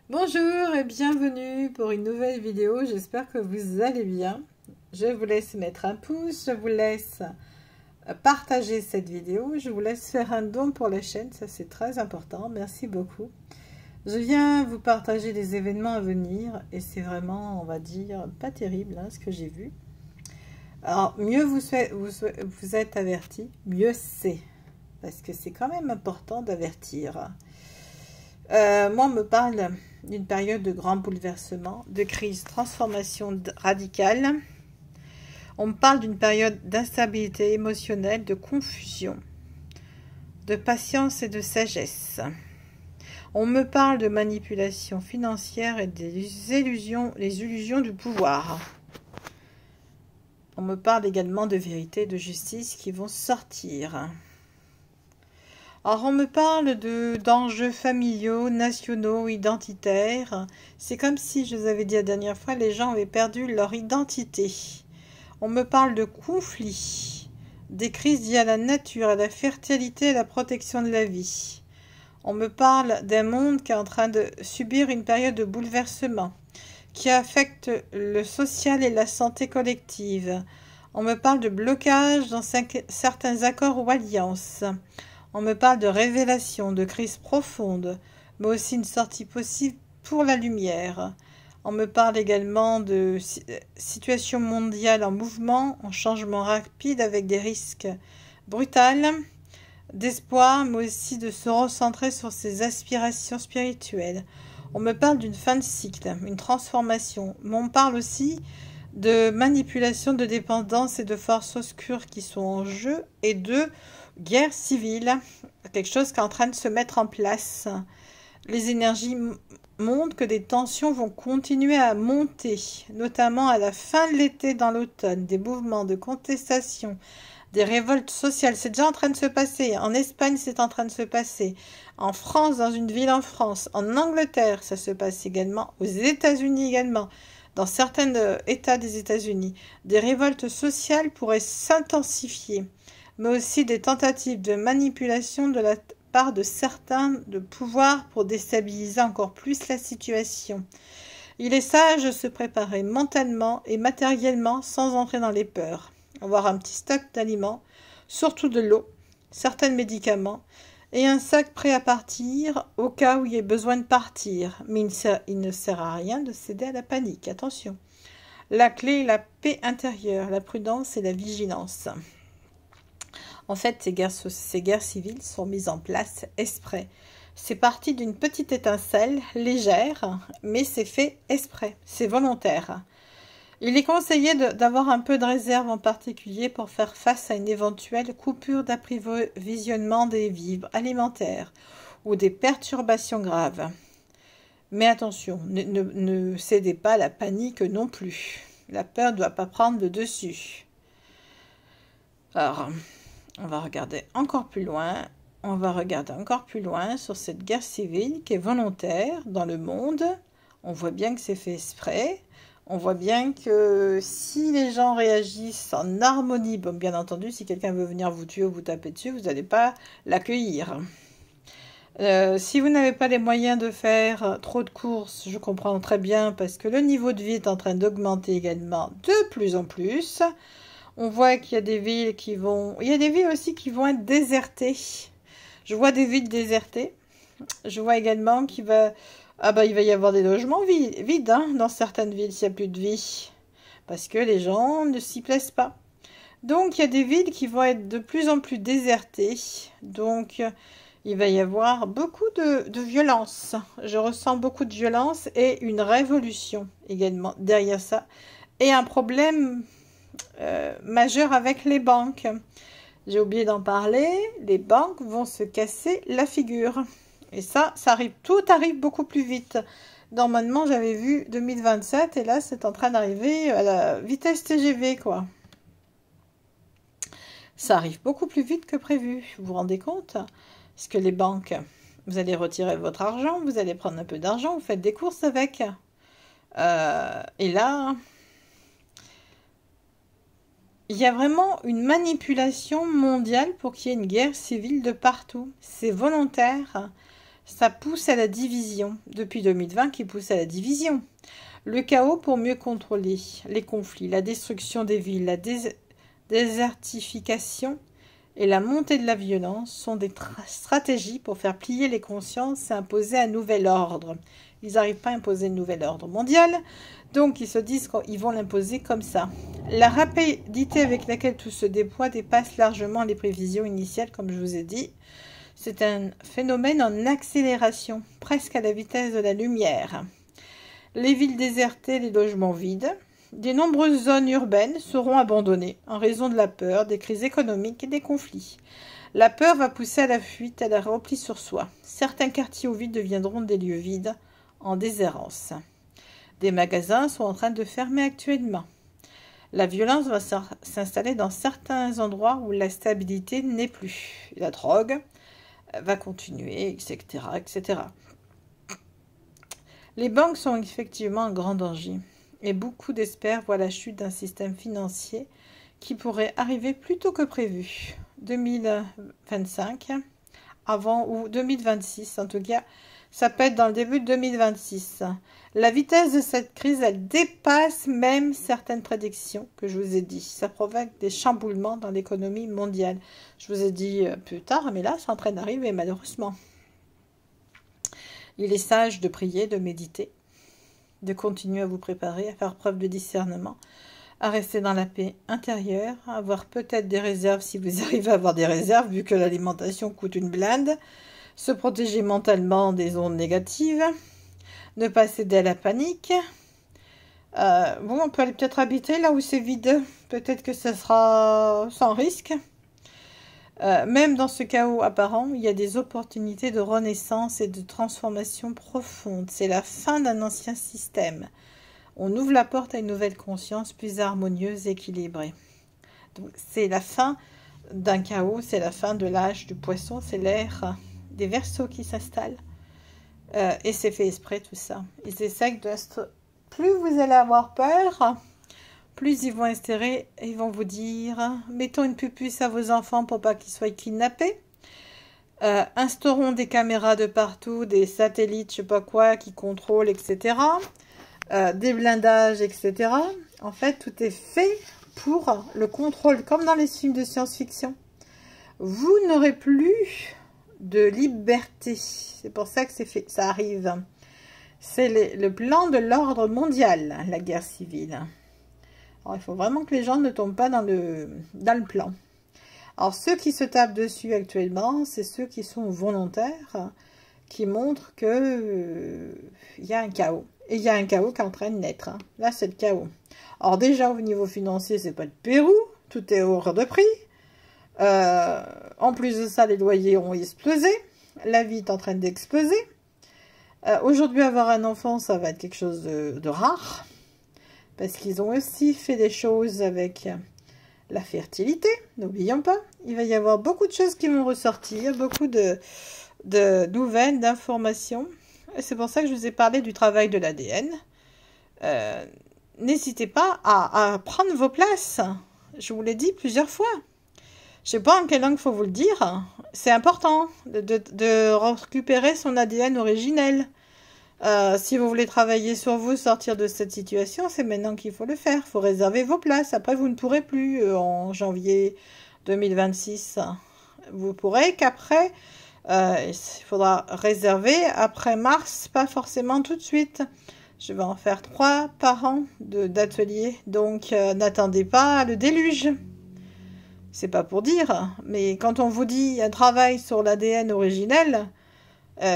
Bonjour et bienvenue pour une nouvelle vidéo, j'espère que vous allez bien. Je vous laisse mettre un pouce, je vous laisse partager cette vidéo, je vous laisse faire un don pour la chaîne, ça c'est très important, merci beaucoup. Je viens vous partager les événements à venir et c'est vraiment, on va dire, pas terrible ce que j'ai vu. Alors, mieux vous êtes avertis, mieux c'est, parce que c'est quand même important d'avertir. Moi, on me parle d'une période de grand bouleversement, de crise, transformation radicale. On me parle d'une période d'instabilité émotionnelle, de confusion, de patience et de sagesse. On me parle de manipulation financière et des illusions, les illusions du pouvoir. On me parle également de vérité et de justice qui vont sortir. Alors, on me parle d'enjeux familiaux, nationaux, identitaires. C'est comme si, je vous avais dit la dernière fois, les gens avaient perdu leur identité. On me parle de conflits, des crises liées à la nature, à la fertilité et à la protection de la vie. On me parle d'un monde qui est en train de subir une période de bouleversement, qui affecte le social et la santé collective. On me parle de blocage dans certains accords ou alliances. On me parle de révélation, de crise profonde, mais aussi une sortie possible pour la lumière. On me parle également de situation mondiale en mouvement, en changement rapide avec des risques brutals, d'espoir, mais aussi de se recentrer sur ses aspirations spirituelles. On me parle d'une fin de cycle, une transformation, mais on parle aussi de manipulation, de dépendance et de forces obscures qui sont en jeu et de guerre civile, quelque chose qui est en train de se mettre en place. Les énergies montrent que des tensions vont continuer à monter, notamment à la fin de l'été, dans l'automne, des mouvements de contestation, des révoltes sociales. C'est déjà en train de se passer. En Espagne, c'est en train de se passer. En France, dans une ville en France. En Angleterre, ça se passe également. Aux États-Unis également. Dans certains États des États-Unis, des révoltes sociales pourraient s'intensifier, mais aussi des tentatives de manipulation de la part de certains de pouvoir pour déstabiliser encore plus la situation. Il est sage de se préparer mentalement et matériellement sans entrer dans les peurs. Avoir un petit stock d'aliments, surtout de l'eau, certains médicaments, et un sac prêt à partir au cas où il y ait besoin de partir. Mais il ne sert à rien de céder à la panique. Attention. La clé est la paix intérieure, la prudence et la vigilance. En fait, ces guerres civiles sont mises en place exprès. C'est parti d'une petite étincelle légère, mais c'est fait exprès. C'est volontaire. Il est conseillé d'avoir un peu de réserve en particulier pour faire face à une éventuelle coupure d'approvisionnement des vivres alimentaires ou des perturbations graves. Mais attention, ne cédez pas à la panique non plus. La peur ne doit pas prendre le dessus. Alors, on va regarder encore plus loin. On va regarder encore plus loin sur cette guerre civile qui est volontaire dans le monde. On voit bien que c'est fait exprès. On voit bien que si les gens réagissent en harmonie, bon, bien entendu, si quelqu'un veut venir vous tuer ou vous taper dessus, vous n'allez pas l'accueillir. Si vous n'avez pas les moyens de faire trop de courses, je comprends très bien, parce que le niveau de vie est en train d'augmenter également de plus en plus. On voit qu'il y a des villes qui vont... Il y a des villes aussi qui vont être désertées. Je vois des villes désertées. Je vois également qu'il va... Ah bah il va y avoir des logements vides dans certaines villes s'il n'y a plus de vie. Parce que les gens ne s'y plaisent pas. Donc il y a des villes qui vont être de plus en plus désertées. Donc il va y avoir beaucoup de violence. Je ressens beaucoup de violence et une révolution également derrière ça. Et un problème majeur avec les banques. J'ai oublié d'en parler. Les banques vont se casser la figure. Et ça arrive, tout arrive beaucoup plus vite. Normalement, j'avais vu 2027 et là, c'est en train d'arriver à la vitesse TGV, quoi. Ça arrive beaucoup plus vite que prévu. Vous vous rendez compte? Parce que les banques, vous allez retirer votre argent, vous allez prendre un peu d'argent, vous faites des courses avec. Et là, il y a vraiment une manipulation mondiale pour qu'il y ait une guerre civile de partout. C'est volontaire. ça pousse à la division. Depuis 2020, qui pousse à la division. Le chaos pour mieux contrôler les conflits, la destruction des villes, la désertification et la montée de la violence sont des stratégies pour faire plier les consciences et imposer un nouvel ordre. Ils n'arrivent pas à imposer un nouvel ordre mondial, donc ils se disent qu'ils vont l'imposer comme ça. La rapidité avec laquelle tout se déploie dépasse largement les prévisions initiales, comme je vous ai dit. C'est un phénomène en accélération, presque à la vitesse de la lumière. Les villes désertées, les logements vides. De nombreuses zones urbaines seront abandonnées en raison de la peur, des crises économiques et des conflits. La peur va pousser à la fuite, à la repli sur soi. Certains quartiers au vide deviendront des lieux vides, en déshérence. Des magasins sont en train de fermer actuellement. La violence va s'installer dans certains endroits où la stabilité n'est plus. La drogue va continuer, etc., etc. Les banques sont effectivement en grand danger et beaucoup d'experts voient la chute d'un système financier qui pourrait arriver plus tôt que prévu. 2025, avant ou 2026, en tout cas, ça peut être dans le début de 2026. La vitesse de cette crise, elle dépasse même certaines prédictions que je vous ai dit. Ça provoque des chamboulements dans l'économie mondiale. Je vous ai dit plus tard, mais là, c'est en train d'arriver malheureusement. Il est sage de prier, de méditer, de continuer à vous préparer, à faire preuve de discernement, à rester dans la paix intérieure, à avoir peut-être des réserves si vous arrivez à avoir des réserves, vu que l'alimentation coûte une blinde, se protéger mentalement des ondes négatives, ne pas céder à la panique. Bon, on peut aller peut-être habiter là où c'est vide, peut-être que ce sera sans risque. Même dans ce chaos apparent, il y a des opportunités de renaissance et de transformation profonde. C'est la fin d'un ancien système. On ouvre la porte à une nouvelle conscience plus harmonieuse et équilibrée. Donc, c'est la fin d'un chaos, c'est la fin de l'âge du poisson, c'est l'ère des Verseaux qui s'installe. Et c'est fait exprès tout ça. Ils essaient de... Plus vous allez avoir peur, plus ils vont instaurer, ils vont vous dire, mettons une pupusse à vos enfants pour pas qu'ils soient kidnappés. Instaurons des caméras de partout, des satellites, je sais pas quoi, qui contrôlent, etc. Des blindages, etc. En fait, tout est fait pour le contrôle, comme dans les films de science-fiction. Vous n'aurez plus de liberté. C'est pour ça que c'est fait, ça arrive. C'est le plan de l'ordre mondial, la guerre civile. Alors, il faut vraiment que les gens ne tombent pas dans le plan. Alors, ceux qui se tapent dessus actuellement, c'est ceux qui sont volontaires, qui montrent que il y a un chaos. Et il y a un chaos qui est en train de naître. Hein. Là, c'est le chaos. Alors, déjà, au niveau financier, c'est pas le Pérou. Tout est hors de prix. En plus de ça, les loyers ont explosé. La vie est en train d'exploser. Aujourd'hui, avoir un enfant, ça va être quelque chose de rare. Parce qu'ils ont aussi fait des choses avec la fertilité. N'oublions pas. Il va y avoir beaucoup de choses qui vont ressortir. Beaucoup de nouvelles, d'informations. Et c'est pour ça que je vous ai parlé du travail de l'ADN. N'hésitez pas à prendre vos places. Je vous l'ai dit plusieurs fois. Je ne sais pas en quelle langue il faut vous le dire. C'est important de récupérer son ADN originel. Si vous voulez travailler sur vous, sortir de cette situation, c'est maintenant qu'il faut le faire. Il faut réserver vos places. Après, vous ne pourrez plus en janvier 2026. Vous pourrez qu'après, il faudra réserver après mars, pas forcément tout de suite. Je vais en faire 3 par an d'ateliers. Donc, n'attendez pas le déluge. C'est pas pour dire, mais quand on vous dit un travail sur l'ADN originel,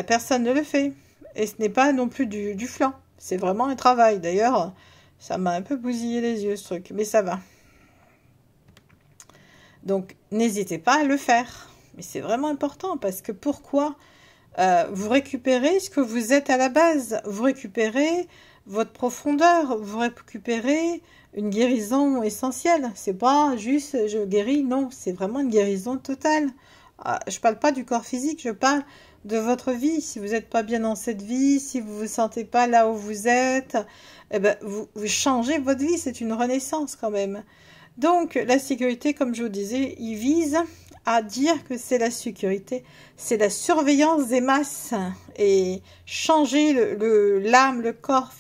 personne ne le fait. Et ce n'est pas non plus du flan. C'est vraiment un travail. D'ailleurs, ça m'a un peu bousillé les yeux, ce truc. Mais ça va. Donc, n'hésitez pas à le faire. Mais c'est vraiment important parce que pourquoi vous récupérez ce que vous êtes à la base. Vous récupérez votre profondeur. Vous récupérez une guérison essentielle. C'est pas juste je guéris. Non, c'est vraiment une guérison totale. Je parle pas du corps physique. Je parle de votre vie. Si vous n'êtes pas bien dans cette vie, si vous vous sentez pas là où vous êtes, eh ben, vous changez votre vie. C'est une renaissance quand même. Donc, la sécurité, comme je vous disais, il vise à dire que c'est la sécurité, c'est la surveillance des masses et changer l'âme, le corps,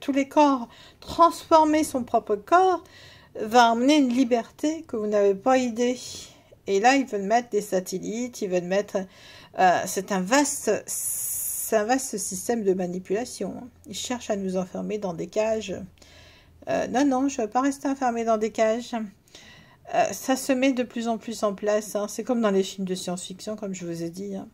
tous les corps, transformer son propre corps va emmener une liberté que vous n'avez pas idée. Et là, ils veulent mettre des satellites, ils veulent mettre... c'est un vaste système de manipulation. Ils cherchent à nous enfermer dans des cages. Non, non, je ne veux pas rester enfermée dans des cages. Ça se met de plus en plus en place. Hein. C'est comme dans les films de science-fiction, comme je vous ai dit. Hein.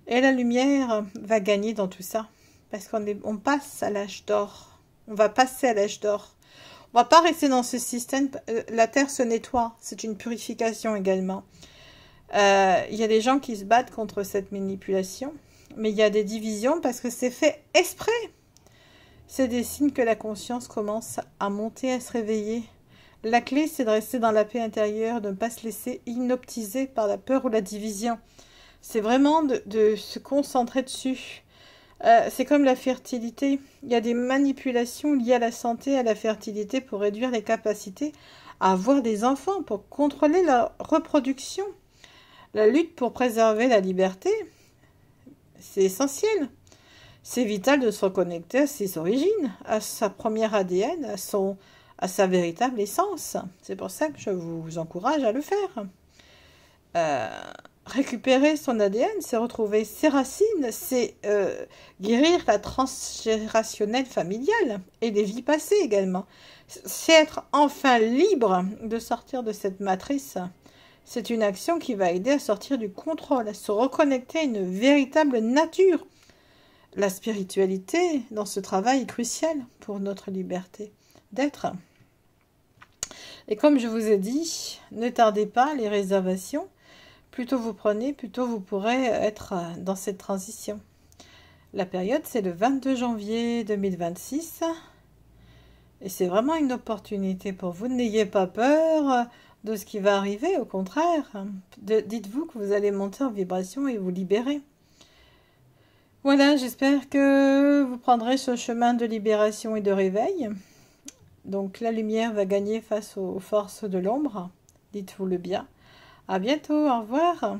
Et la lumière va gagner dans tout ça. Parce qu'on passe à l'âge d'or. On va passer à l'âge d'or. On ne va pas rester dans ce système. La Terre se nettoie. C'est une purification également. Il y a des gens qui se battent contre cette manipulation. Mais il y a des divisions parce que c'est fait exprès. C'est des signes que la conscience commence à monter, à se réveiller. La clé, c'est de rester dans la paix intérieure, de ne pas se laisser hypnotiser par la peur ou la division. C'est vraiment de se concentrer dessus. C'est comme la fertilité. Il y a des manipulations liées à la santé, à la fertilité pour réduire les capacités à avoir des enfants, pour contrôler la reproduction. La lutte pour préserver la liberté, c'est essentiel. C'est vital de se reconnecter à ses origines, à sa première ADN, à sa véritable essence. C'est pour ça que je vous encourage à le faire. Récupérer son ADN, c'est retrouver ses racines, c'est guérir la transgénérationnelle familiale et les vies passées également. C'est être enfin libre de sortir de cette matrice. C'est une action qui va aider à sortir du contrôle, à se reconnecter à une véritable nature. La spiritualité dans ce travail est cruciale pour notre liberté d'être. Et comme je vous ai dit, ne tardez pas les réservations. Plus tôt vous prenez, plus tôt vous pourrez être dans cette transition. La période, c'est le 22 janvier 2026. Et c'est vraiment une opportunité pour vous. N'ayez pas peur de ce qui va arriver, au contraire. Dites-vous que vous allez monter en vibration et vous libérer. Voilà, j'espère que vous prendrez ce chemin de libération et de réveil. Donc la lumière va gagner face aux forces de l'ombre. Dites-vous le bien. À bientôt, au revoir.